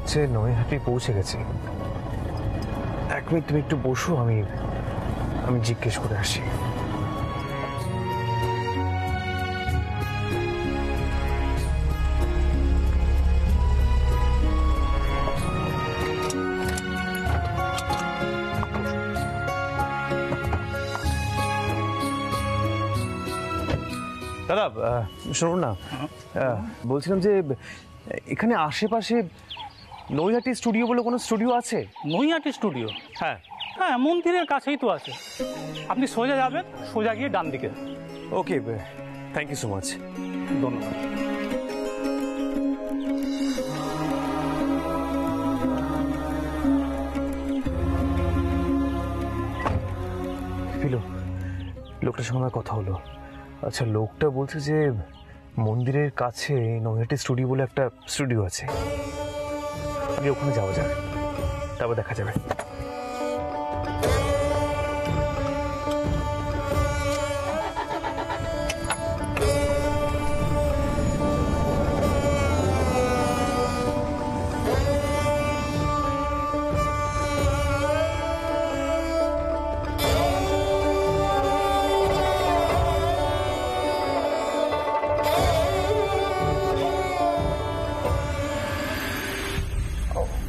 হচ্ছে নৈহাটি পৌঁছে গেছি। এক মিনিট তুমি একটু বসো, আমি জিজ্ঞেস করে আসি। দাদা শুনুন না, বলছিলাম যে এখানে আশেপাশে নৈহাটি স্টুডিও বলে কোনো স্টুডিও আছে? নৈহাটি স্টুডিও? হ্যাঁ হ্যাঁ, মন্দিরের কাছেই তো আছে। আপনি সোজা যাবেন, সোজা গিয়ে ডান দিকে। ওকে, থ্যাংক ইউ সো মাচ। ধন্যবাদ। লোকটার সঙ্গে আমার কথা হলো। আচ্ছা, লোকটা বলছে যে মন্দিরের কাছে নৈহাটি স্টুডিও বলে একটা স্টুডিও আছে, আমি ওখানে যাওয়া যাবে, তারপর দেখা যাবে।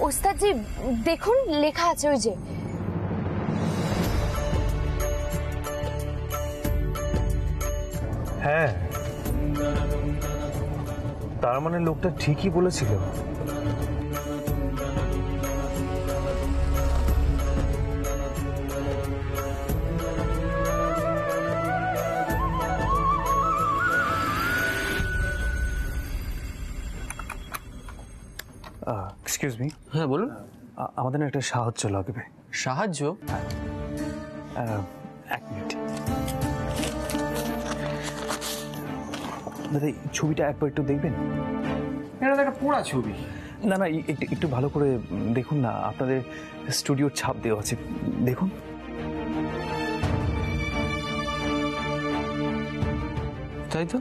ওস্তাদজি দেখুন, লেখা আছে ওই যে। হ্যাঁ, তার মানে লোকটা ঠিকই বলেছিল। Excuse me. হ্যাঁ বলুন। আমাদের না একটা সাহায্য লাগবে। সাহায্য? এক মিনিট দাদা, এই ছবিটা একবার একটু দেখবেন। এটা তো একটা পোড়া ছবি। না না, একটু ভালো করে দেখুন না, আপনাদের স্টুডিওর ছাপ দেওয়া আছে, দেখুন। তাই তো,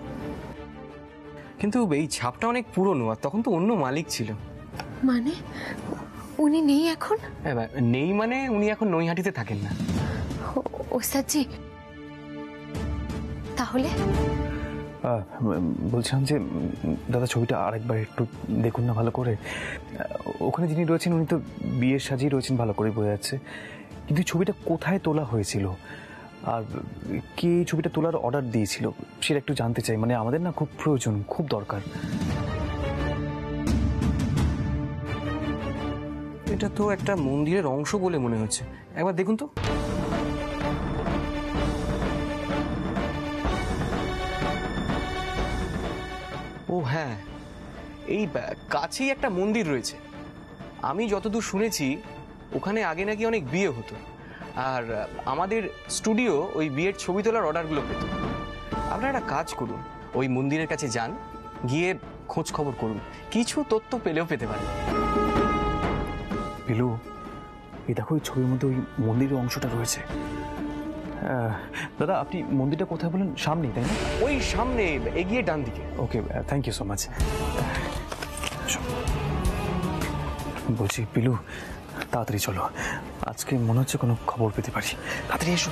কিন্তু এই ছাপটা অনেক পুরনো, আর তখন তো অন্য মালিক ছিল। মানে উনি নেই এখন? নেই মানে উনি এখন নৈহাটিতে থাকেন না। ওস্তাদজি তাহলে বলছিলাম যে দাদা, ছবিটা আরেকবার একটু দেখুন না ভালো করে। ওখানে যিনি রয়েছেন উনি তো বিয়ের সাজিয়ে রয়েছেন, ভালো করে বোঝা যাচ্ছে, কিন্তু ছবিটা কোথায় তোলা হয়েছিল আর কে ছবিটা তোলার অর্ডার দিয়েছিল সেটা একটু জানতে চাই। মানে আমাদের না খুব প্রয়োজন, খুব দরকার। এটা তো একটা মন্দিরের অংশ বলে মনে হচ্ছে, একবার দেখুন তো। ও হ্যাঁ, এই কাছেই একটা মন্দির রয়েছে। আমি যতদূর শুনেছি ওখানে আগে নাকি অনেক বিয়ে হতো, আর আমাদের স্টুডিও ওই বিয়ের ছবি তোলার অর্ডারগুলো পেত। আপনারা একটা কাজ করুন, ওই মন্দিরের কাছে যান, গিয়ে খোঁজ খবর করুন, কিছু তথ্য পেলেও পেতে পারেন। পিলু, এই দেখো, ওই ছবির মধ্যে ওই মন্দিরের অংশটা রয়েছে। দাদা, আপনি মন্দিরটা কোথায় বলেন? সামনেই, তাই না? ওই সামনে এগিয়ে ডান দিকে। ওকে, থ্যাংক ইউ সো মাচ। বলছি পিলু, তাড়াতাড়ি চলো, আজকে মনে হচ্ছে কোনো খবর পেতে পারি। তাড়াতাড়ি এসো।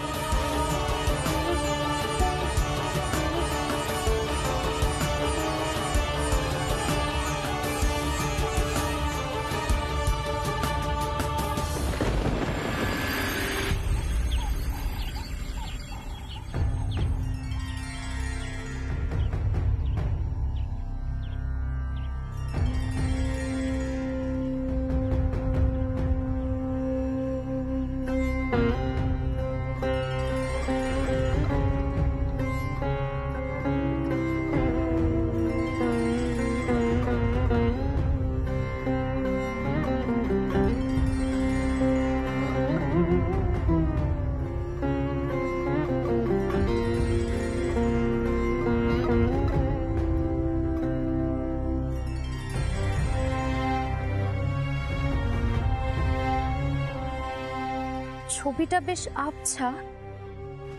ছবিটা বেশ আবছা,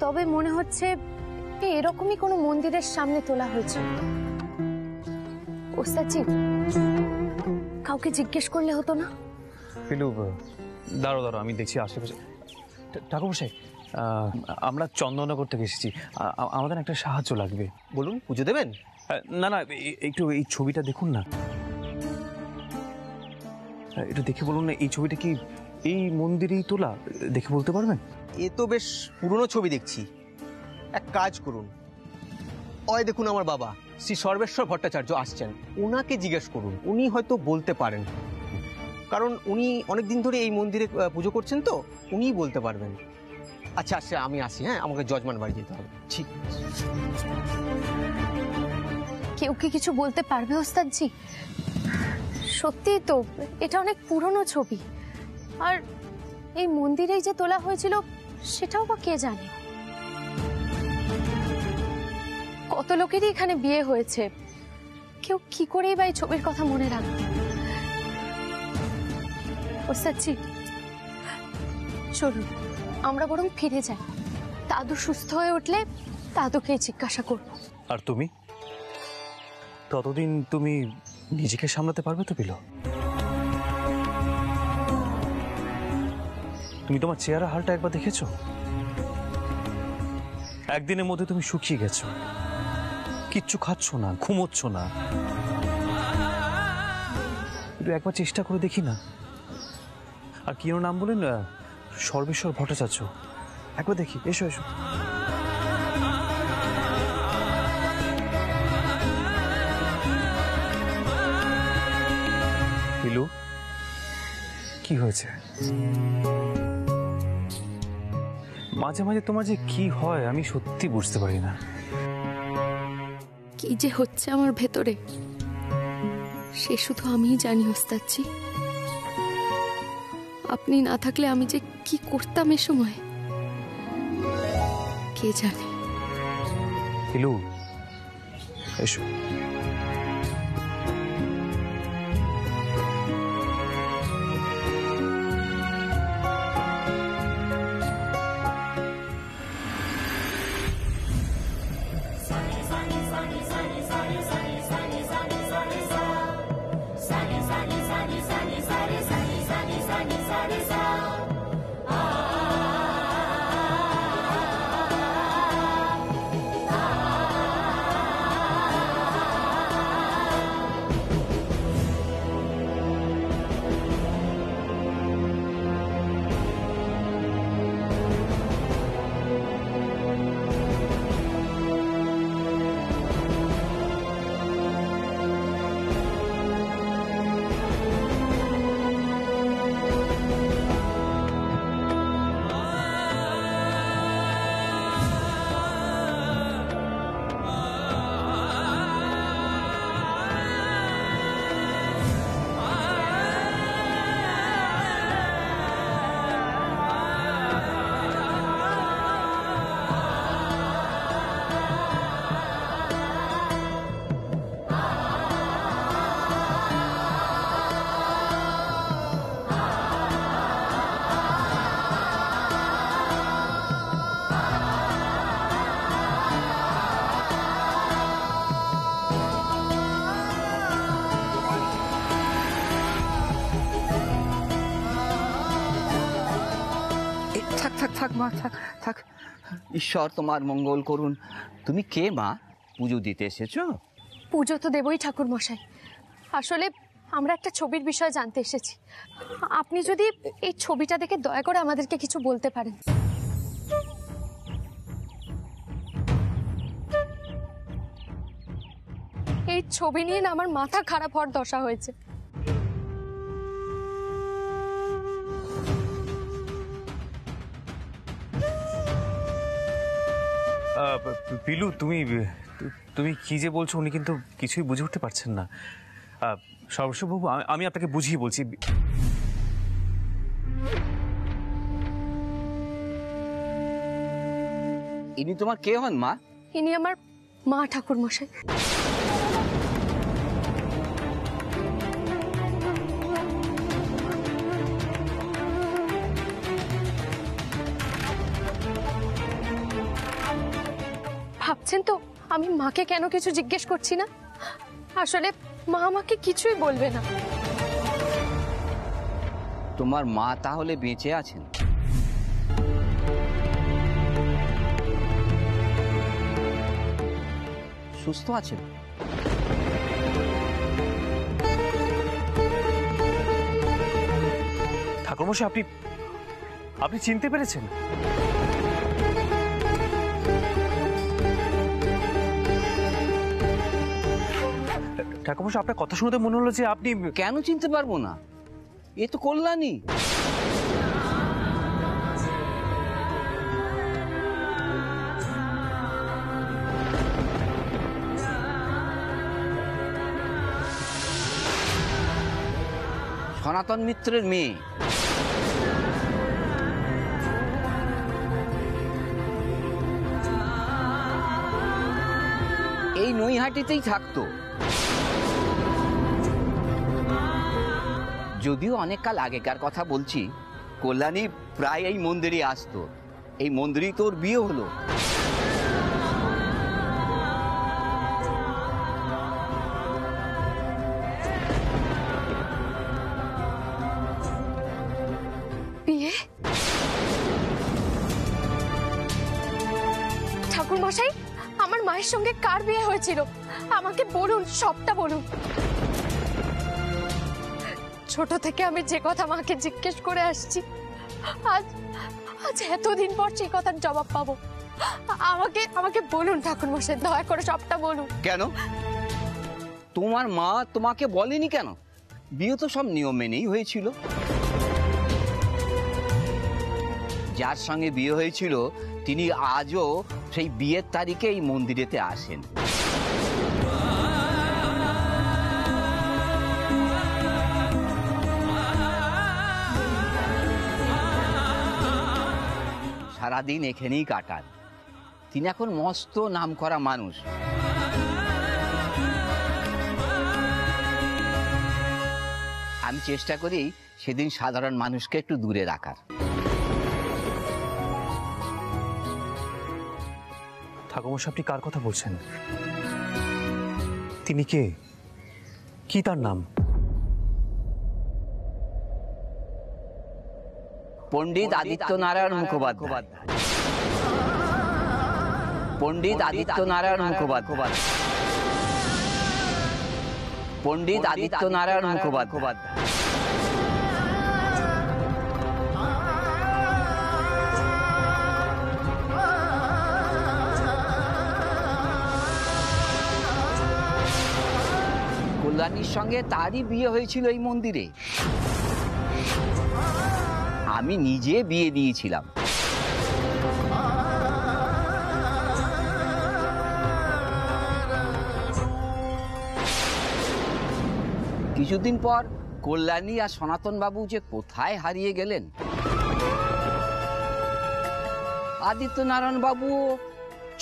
তবে মনে হচ্ছে এরকমই কোনো মন্দিরের সামনে তোলা হয়েছে। ওস্তাদজি, কাউকে জিজ্ঞেস করলে হতো না? পিলু, দাঁড়ো দাঁড়ো, আমি দেখছি আশেপাশে। ঠাকুরমশাই, আমরা চন্দননগর থেকে এসেছি, আমাদের একটা সাহায্য লাগবে। বলুন, পুজো দেবেন? না না, একটু এই ছবিটা দেখুন না, একটু দেখে বলুন না, এই ছবিটা কি এই মন্দিরেই তোলা? দেখে বলতে পারবেন? এ তো বেশ পুরনো ছবি দেখছি। এক কাজ করুন, ওই দেখুন আমার বাবা শ্রী সর্বেশ্বর ভট্টাচার্য আসছেন, ওনাকে জিজ্ঞেস করুন, উনি হয়তো বলতে পারেন, কারণ উনি অনেকদিন ধরে এই মন্দিরে পুজো করছেন, তো উনিই বলতে পারবেন। আচ্ছা আচ্ছা, আমি আসি, হ্যাঁ, আমাকে জজমান বাড়ি যেতে হবে। ঠিক। কেউ কি কিছু বলতে পারবে ওস্তাদজি? সত্যি তো এটা অনেক পুরনো ছবি, আর এই মন্দিরেই যে তোলা হয়েছিল সেটাও বা কে জানে। কত লোকেরই এখানে বিয়ে হয়েছে, কেউ কি করেই বা এই ছবির কথা মনে রাখবে? ওস্তাদজি, চলুন আমরা বরং ফিরে যাই, দাদু সুস্থ হয়ে উঠলে দাদুকে জিজ্ঞাসা করবো। আর তুমি ততদিন তুমি নিজেকে সামলাতে পারবে তো পিলু? তুমি তোমার চেহারা হালটা একবার দেখেছো? একদিনের মধ্যে তুমি শুকিয়ে গেছো, কিচ্ছু খাচ্ছ না, ঘুমোচ্ছ না। একটু একবার চেষ্টা করে দেখি না। আর কি নাম বলেন? সর্বেশ্বর ভট্টাচার্য। একবার দেখি, এসো এসো। পিলু, কি হয়েছে? মাঝে মাঝে তোমার যে কি হয় আমি সত্যি বুঝতে পারি না। কি যে হচ্ছে আমার ভেতরে সে শুধু আমিই জানি ওস্তাদজি। আপনি না থাকলে আমি যে কি করতাম এ সময় কে জানে। পিলু, এসো। থাক মা, থাক থাক। ঈশ্বর তোমার মঙ্গল করুন। তুমি কে মা? পুজো দিতে এসেছো? পুজো তো দেবই ঠাকুর মশাই, আসলে আমরা একটা ছবির বিষয়ে জানতে এসেছি। আপনি যদি এই ছবিটা দেখে দয়া করে আমাদেরকে কিছু বলতে পারেন। এই ছবি নিয়ে না আমার মাথা খারাপ হওয়ার দশা হয়েছে। পিলু, তুমি তুমি কি যে বলছো উনি কিন্তু কিছুই বুঝে উঠতে পারছেন না। সর্বস্ববাবু, আমি আপনাকে বুঝিয়ে বলছি। ইনি তোমার কে হন মা? ইনি আমার মা ঠাকুর মশাই। ভাবছেন তো আমি মাকে কেন কিছু জিজ্ঞেস করছি না? আসলে মা আমাকে কিছুই বলবে না। তোমার মা তাহলে বেঁচে আছেন? সুস্থ আছেন? ঠাকুরমশাই, আপনি চিনতে পেরেছেন? ঠাকুরমশাই, আপনার কথা শুনতে মনে হলো যে আপনি... কেন চিনতে পারবো না? এ তো কল্যাণী। সনাতন মিত্রের মেয়ে। এই নৈহাটিতেই থাকতো। যদিও অনেক কাল আগেকার কথা বলছি, কল্যাণী প্রায় এই মন্দিরে আসতো। এই মন্দিরেই তোর বিয়ে হলো। বিয়ে? ঠাকুর মশাই, আমার মায়ের সঙ্গে কার বিয়ে হয়েছিল? আমাকে বলুন, সবটা বলুন। ছোট থেকে আমি যে কথা মাকে জিজ্ঞেস করে আসছি, আজ আজ এতদিন পর সেই কথার জবাব পাবো। আমাকে বলুন ঠাকুর মশাই, দয়া করে সবটা বলুন। কেন? তোমার মা তোমাকে বলেনি কেন? বিয়ে তো সব নিয়ম মেনেই হয়েছিল। যার সঙ্গে বিয়ে হয়েছিল তিনি আজও সেই বিয়ের তারিখে এই মন্দিরেতে আসেন। সারাদিন এখানেই কাটান। তিনি এখন মস্ত নামকরা মানুষ। আমি চেষ্টা করি সেদিন সাধারণ মানুষকে একটু দূরে রাখার। ঠাকুরমশাই, আপনি কার কথা বলছেন? তিনি কে? কি তার নাম? পণ্ডিত আদিত্য নারায়ণ মুখোপাধ্যায়। পণ্ডিত আদিত্য নারায়ণ মুখোপাধ্যায়। পণ্ডিত আদিত্য নারায়ণ মুখোপাধ্যায়। কল্যাণীর সঙ্গে তারই বিয়ে হয়েছিল এই মন্দিরে। আমি নিজে বিয়ে দিয়েছিলাম। কিছুদিন পর কল্যাণী আর সনাতন বাবু যে কোথায় হারিয়ে গেলেন। আদিত্য নারায়ণ বাবু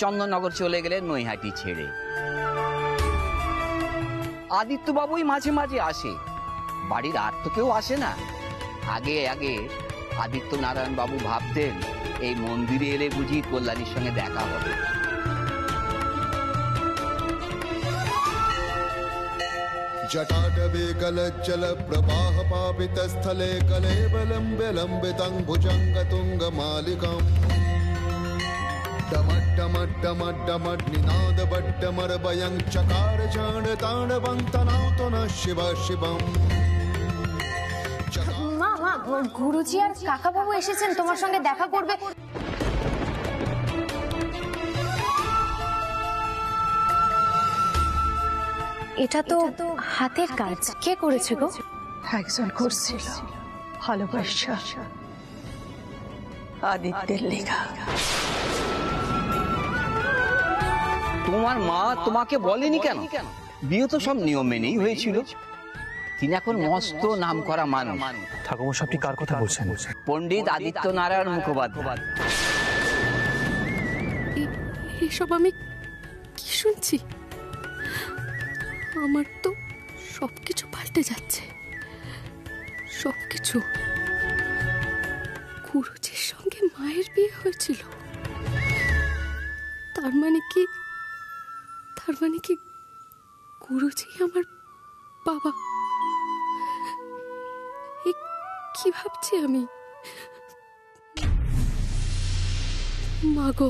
চন্দননগর চলে গেলেন নৈহাটি ছেড়ে। আদিত্য বাবুই মাঝে মাঝে আসে, বাড়ির আর তো কেউ আসে না। আগে আগে আদিত্য নারায়ণ বাবু ভাবতেন এই মন্দিরে এলে বুঝি কল্যাণীর সঙ্গে দেখা হবে। जटाटवे कलज्जल प्रवाह पापित स्थले कलेवलं विलम्बितं भुजङ्गतुङ्गमालिकम् डमड्डमड्डमड्डमड्निनादबड्डमर्वयं चकार चाण्डताण्डवं तनौतु नः शिव शिवम्। মা, গুরুজি আর কাকা বাবু এসেছেন তোমার সঙ্গে দেখা করবে। এটা তো হাতের কাজ। কে করেছে গো? একজন করছিল, ভালোবাসা, আদিত্যের লেখা। তোমার মা তোমাকে বলেনি কেন? বিয়ে তো সব নিয়ম মেনেই হয়েছিল। তিনি এখন মস্ত নামকরা মানুষ। ঠাকুরমশাই, আপনি কার কথা বলছেন? পণ্ডিত আদিত্য নারায়ণ মুখোপাধ্যায়। এসব আমি কি শুনছি? আমার তো সবকিছু পাল্টে যাচ্ছে, সবকিছু। গুরুজির সঙ্গে মায়ের বিয়ে হয়েছিল, তার মানে কি গুরুজি আমার বাবা, এ কি ভাবছি আমি? মাগো,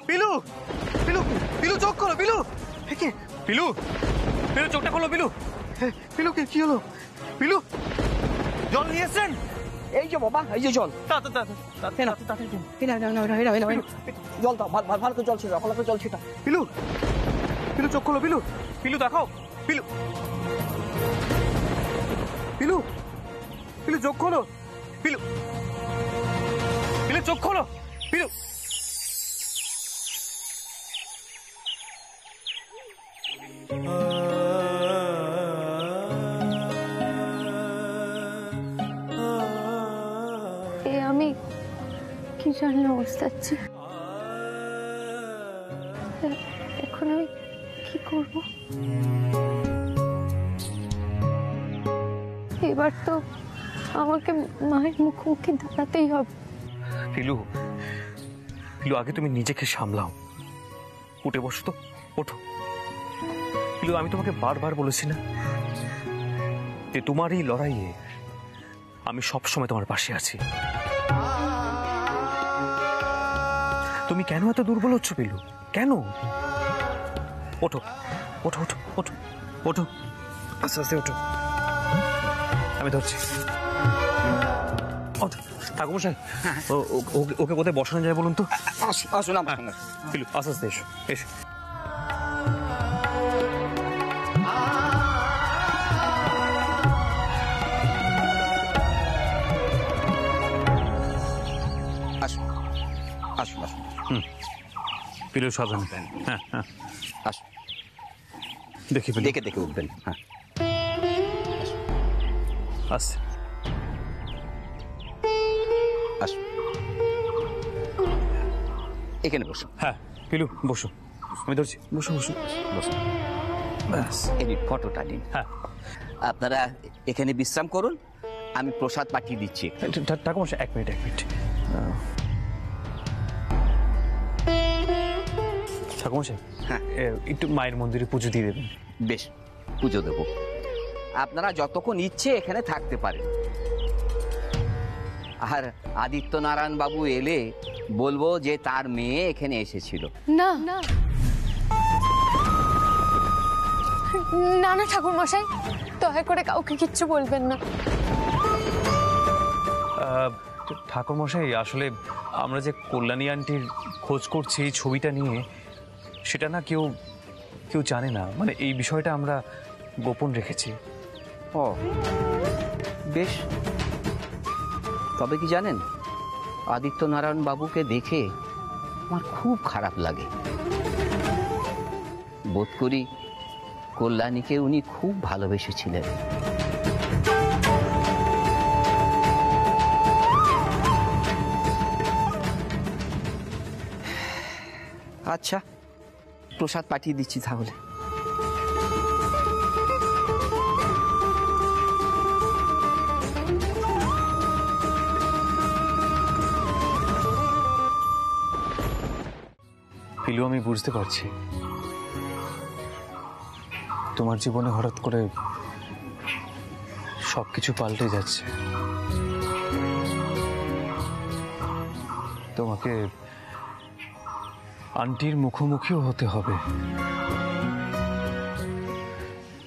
পিলু, পিলু, পিলু চোখ খোলো, পিলু। পিলু, পিলু চোখটা খোলো, পিলু। পিলু কি হলো? পিলু, জল নিয়ে এসছেন? এই যে বাবা, এই যে জল। জল দাও, ভালো করে জল ছিল, ভালো করে জল ছিল। পিলু, পিলু চোখ খোলো, পিলু। পিলু দেখাও, পিলু, পিলু, পিলু চোখ খোলো, পিলু, পিলু চোখ খোলো, পিলু। আমি কি জানলাম ওস্তাদজি? এখন আমি কি করব? এবার তো আমাকে মায়ের মুখোমুখি দাঁড়াতেই হবে। পিলু, পিলু আগে তুমি নিজেকে সামলাও। উঠে বসো তো, ওঠো। পিলু, আমি তোমাকে বারবার বলেছি না যে তোমার এই লড়াইয়ে আমি সবসময় তোমার পাশে আছি। তুমি কেন এত দুর্বল হচ্ছ পিলু? কেন? ওঠো, ওঠো, ওঠো, ওঠো, ওঠো, আস্তে আস্তে ওঠো। আমি ধরছি। ঠাকুমশাই, ওকে কোথায় বসানো যায় বলুন তো? আসুন আমার সঙ্গে। পিলু, আস্তে আস্তে এসো, এসো। আসুন, আসুন, আসুন। পিলু সাবধানে। হ্যাঁ, হ্যাঁ, আসুন। দেখি পিলু, দেখে দেখে উঠবেন। হ্যাঁ, আস্তে। আসুন, এখানে বসুন। হ্যাঁ পিলু, বসো। আমি ধরছি, বসো, বসো, বসুন। ব্যাস। এই নিন, ফটোটা নিন। হ্যাঁ, আপনারা এখানে বিশ্রাম করুন, আমি প্রসাদ পাঠিয়ে দিচ্ছি। ঠাকুমশাই, এক মিনিট, এক মিনিট। ঠাকুমশাই, হ্যাঁ, একটু মায়ের মন্দিরে পুজো দিয়ে দেবেন। বেশ, পুজো দেব। আপনারা যতক্ষণ ইচ্ছে এখানে থাকতে পারেন। আর আদিত্য নারায়ণ বাবু এলে বলবো যে তার মেয়ে এখানে এসেছিল। না না না না ঠাকুর মশাই, দয়া করে কাউকে কিচ্ছু বলবেন না। ঠাকুরমশাই, আসলে আমরা যে কল্যাণী আন্টির খোঁজ করছি এই ছবিটা নিয়ে, সেটা না কেউ জানে না। মানে এই বিষয়টা আমরা গোপন রেখেছি। ও বেশ, তবে কি জানেন, আদিত্য নারায়ণ বাবুকে দেখে আমার খুব খারাপ লাগে। বোধ করি কল্যাণীকে উনি খুব ভালোবেসেছিলেন। আচ্ছা, প্রসাদ পাঠিয়ে দিচ্ছি তাহলে। পিলু, আমি বুঝতে পারছি তোমার জীবনে হঠাৎ করে সবকিছু পাল্টে যাচ্ছে। তোমাকে আন্টির মুখোমুখিও হতে হবে।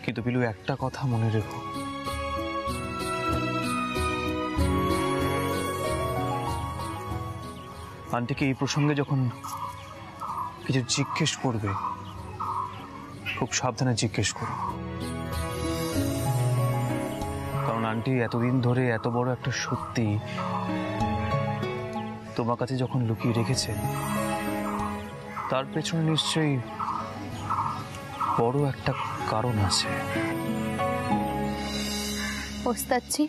কিন্তু পিলু, একটা কথা মনে রেখো, আন্টিকে এই প্রসঙ্গে যখন কিছু জিজ্ঞেস করবে, খুব সাবধানে জিজ্ঞেস করো। কারণ আন্টি এতদিন ধরে এত বড় একটা সত্যি তোমার কাছে যখন লুকিয়ে রেখেছে, তার পেছনে নিশ্চয়ই বড় একটা কারণ আছে। ওস্তাদজি,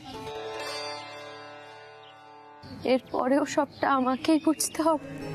এরপরেও সবটা আমাকেই বুঝতে হবে।